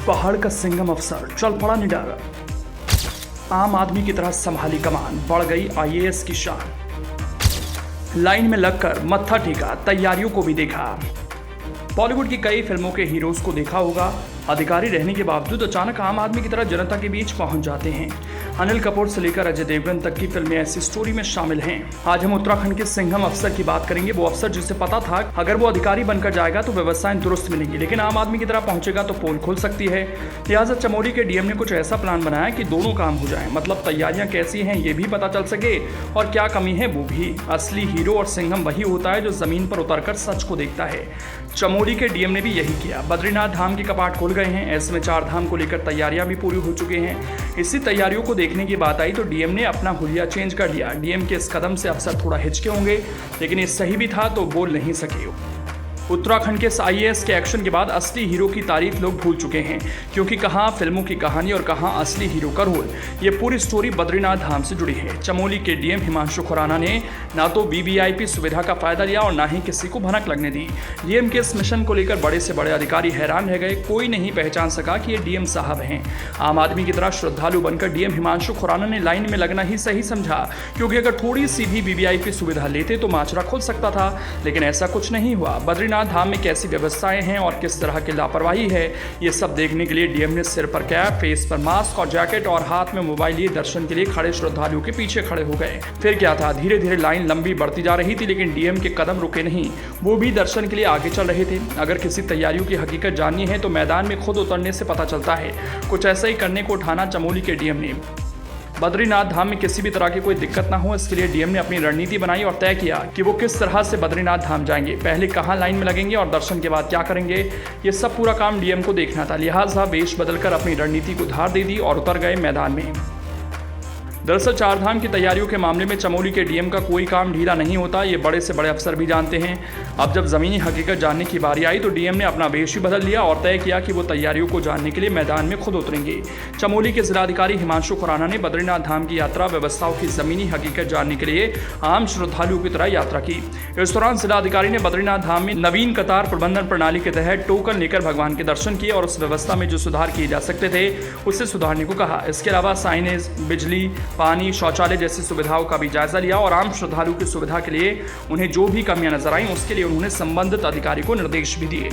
पहाड़ का सिंघम अफसर चल पड़ा निडर। आम आदमी की तरह संभाली कमान, बढ़ गई आईएएस की शान। लाइन में लगकर मत्था टेका, तैयारियों को भी देखा। बॉलीवुड की कई फिल्मों के हीरोज को देखा होगा, अधिकारी रहने के बावजूद अचानक आम आदमी की तरह जनता के बीच पहुंच जाते हैं। अनिल कपूर से लेकर अजय देवगन तक की फिल्में ऐसी स्टोरी में शामिल हैं। आज हम उत्तराखंड के सिंघम अफसर की बात करेंगे। वो अफसर जिसे पता था अगर वो अधिकारी बनकर जाएगा तो व्यवस्थाएं दुरुस्त मिलेंगी, लेकिन आम आदमी की तरह पहुंचेगा तो पोल खुल सकती है। लिहाजा चमोली के डीएम ने कुछ ऐसा प्लान बनाया कि दोनों काम हो जाए, मतलब तैयारियां कैसी हैं ये भी पता चल सके और क्या कमी है वो भी। असली हीरो और सिंघम वही होता है जो जमीन पर उतरकर सच को देखता है। चमोली के डीएम ने भी यही किया। बद्रीनाथ धाम के कपाट खुल गए हैं। ऐसे में 4 धाम को लेकर तैयारियां भी पूरी हो चुकी हैं। इसी तैयारियों को देखने की बात आई तो डीएम ने अपना हुलिया चेंज कर लिया। डीएम के इस कदम से अफसर थोड़ा हिचके होंगे, लेकिन ये सही भी था तो बोल नहीं सके। उत्तराखंड के आईएएस के एक्शन के बाद असली हीरो की तारीफ लोग भूल चुके हैं, क्योंकि कहाँ फिल्मों की कहानी और कहाँ असली हीरो का रोल। ये पूरी स्टोरी बद्रीनाथ धाम से जुड़ी है। चमोली के डीएम हिमांशु खुराना ने ना तो वीवीआईपी सुविधा का फायदा लिया और ना ही किसी को भनक लगने दी। डीएम के इस मिशन को लेकर बड़े से बड़े अधिकारी हैरान रह गए। कोई नहीं पहचान सका कि ये डीएम साहब हैं। आम आदमी की तरह श्रद्धालु बनकर डीएम हिमांशु खुराना ने लाइन में लगना ही सही समझा, क्योंकि अगर थोड़ी सी भी वीवीआईपी सुविधा लेते तो माजरा खुल सकता था, लेकिन ऐसा कुछ नहीं हुआ। बद्रीनाथ धाम में कैसी व्यवस्थाएं हैं और किस तरह की लापरवाही है, ये सब देखने के लिए डीएम ने सिर पर कैप, फेस पर मास्क और जैकेट और हाथ में मोबाइल लिए दर्शन के लिए खड़े श्रद्धालुओं के पीछे खड़े हो गए। फिर क्या था, धीरे धीरे लाइन लंबी बढ़ती जा रही थी, लेकिन डीएम के कदम रुके नहीं। वो भी दर्शन के लिए आगे चल रहे थे। अगर किसी तैयारियों की हकीकत जाननी है तो मैदान में खुद उतरने से पता चलता है। कुछ ऐसा ही करने को ठाना चमोली के डीएम ने। बद्रीनाथ धाम में किसी भी तरह की कोई दिक्कत ना हो, इसके लिए डीएम ने अपनी रणनीति बनाई और तय किया कि वो किस तरह से बद्रीनाथ धाम जाएंगे, पहले कहां लाइन में लगेंगे और दर्शन के बाद क्या करेंगे। ये सब पूरा काम डीएम को देखना था। लिहाजा वेश बदलकर अपनी रणनीति को धार दे दी और उतर गए मैदान में। दरअसल 4 धाम की तैयारियों के मामले में चमोली के डीएम का कोई काम ढीला नहीं होता, ये बड़े से बड़े अफसर भी जानते हैं। अब जब ज़मीनी हकीकत जानने की बारी आई तो डीएम ने अपना वेश ही बदल लिया और तय किया कि वो तैयारियों को जानने के लिए मैदान में खुद उतरेंगे। चमोली के जिलाधिकारी हिमांशु खुराना ने बद्रीनाथ धाम की यात्रा व्यवस्थाओं की ज़मीनी हकीकत जानने के लिए आम श्रद्धालुओं की तरह यात्रा की। इस दौरान जिलाधिकारी ने बद्रीनाथ धाम में नवीन कतार प्रबंधन प्रणाली के तहत टोकन लेकर भगवान के दर्शन किए और उस व्यवस्था में जो सुधार किए जा सकते थे उसे सुधारने को कहा। इसके अलावा साइनेज, बिजली, पानी, शौचालय जैसी सुविधाओं का भी जायजा लिया और आम श्रद्धालु की सुविधा के लिए उन्हें जो भी कमियां नजर आई उसके लिए उन्होंने संबंधित अधिकारी को निर्देश भी दिए।